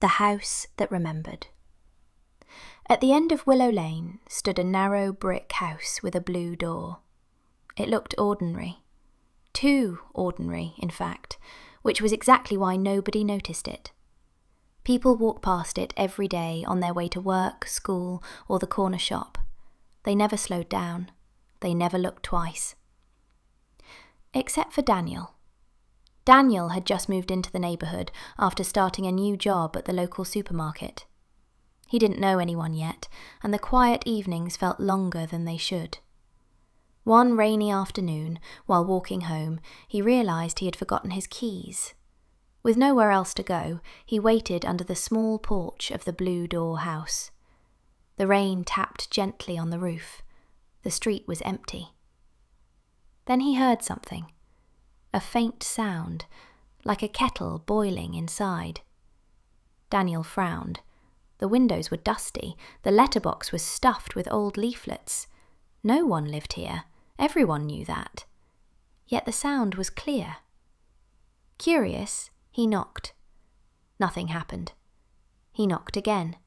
The House That Remembered. At the end of Willow Lane stood a narrow brick house with a blue door. It looked ordinary. Too ordinary, in fact, which was exactly why nobody noticed it. People walked past it every day on their way to work, school, or the corner shop. They never slowed down. They never looked twice. Except for Daniel. Daniel had just moved into the neighbourhood after starting a new job at the local supermarket. He didn't know anyone yet, and the quiet evenings felt longer than they should. One rainy afternoon, while walking home, he realised he had forgotten his keys. With nowhere else to go, he waited under the small porch of the blue door house. The rain tapped gently on the roof. The street was empty. Then he heard something. A faint sound, like a kettle boiling inside. Daniel frowned. The windows were dusty. The letterbox was stuffed with old leaflets. No one lived here. Everyone knew that. Yet the sound was clear. Curious, he knocked. Nothing happened. He knocked again.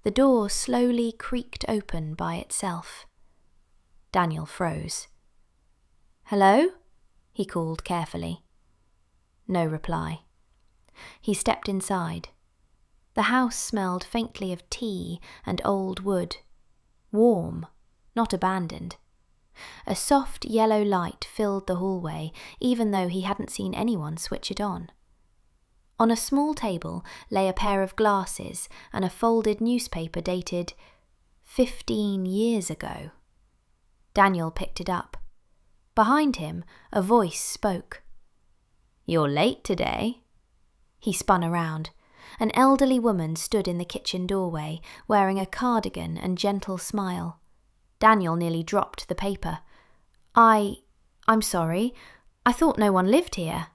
The door slowly creaked open by itself. Daniel froze. "Hello?" he called carefully. No reply. He stepped inside. The house smelled faintly of tea and old wood. Warm, not abandoned. A soft yellow light filled the hallway, even though he hadn't seen anyone switch it on. On a small table lay a pair of glasses and a folded newspaper dated 15 years ago. Daniel picked it up. Behind him, a voice spoke. "You're late today." He spun around. An elderly woman stood in the kitchen doorway, wearing a cardigan and gentle smile. Daniel nearly dropped the paper. I'm sorry. I thought no one lived here."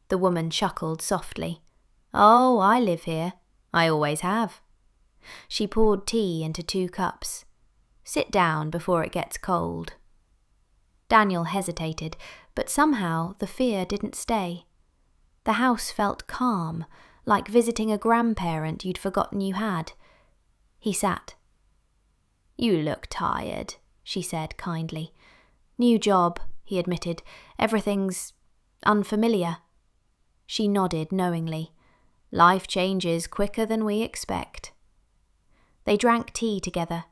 The woman chuckled softly. "Oh, I live here. I always have." She poured tea into 2 cups. "Sit down before it gets cold." Daniel hesitated, but somehow the fear didn't stay. The house felt calm, like visiting a grandparent you'd forgotten you had. He sat. "You look tired," she said kindly. "New job," he admitted. "Everything's unfamiliar." She nodded knowingly. "Life changes quicker than we expect." They drank tea together.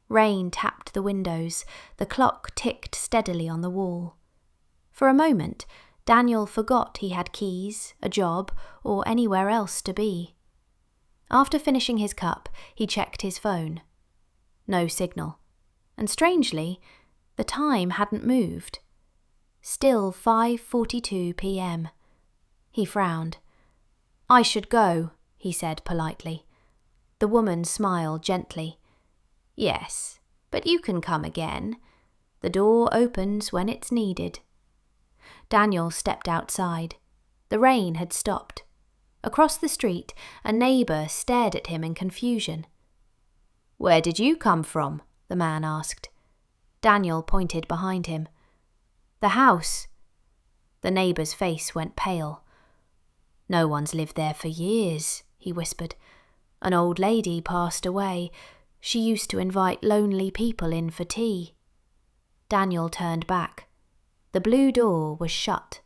Rain tapped the windows. The clock ticked steadily on the wall. For a moment, Daniel forgot he had keys, a job, or anywhere else to be. After finishing his cup, he checked his phone. No signal. And strangely, the time hadn't moved. Still 5:42 p.m. He frowned. "I should go," he said politely. The woman smiled gently. "Yes, but you can come again. The door opens when it's needed." Daniel stepped outside. The rain had stopped. Across the street, a neighbour stared at him in confusion. "Where did you come from?" the man asked. Daniel pointed behind him. "The house." The neighbour's face went pale. "No one's lived there for years," he whispered. "An old lady passed away. She used to invite lonely people in for tea." Daniel turned back. The blue door was shut.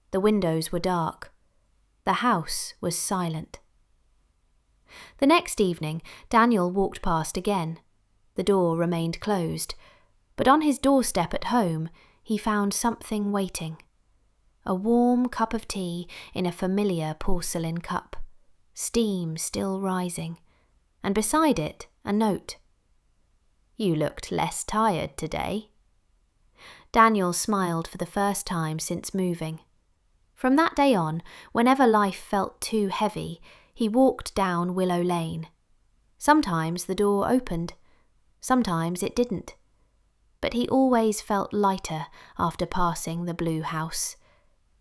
The windows were dark. The house was silent. The next evening, Daniel walked past again. The door remained closed, but on his doorstep at home, he found something waiting. A warm cup of tea in a familiar porcelain cup, steam still rising, and beside it a note. "You looked less tired today." Daniel smiled for the first time since moving. From that day on, whenever life felt too heavy, he walked down Willow Lane. Sometimes the door opened, sometimes it didn't, but he always felt lighter after passing the blue house,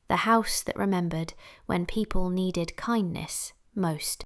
the house that remembered when people needed kindness most.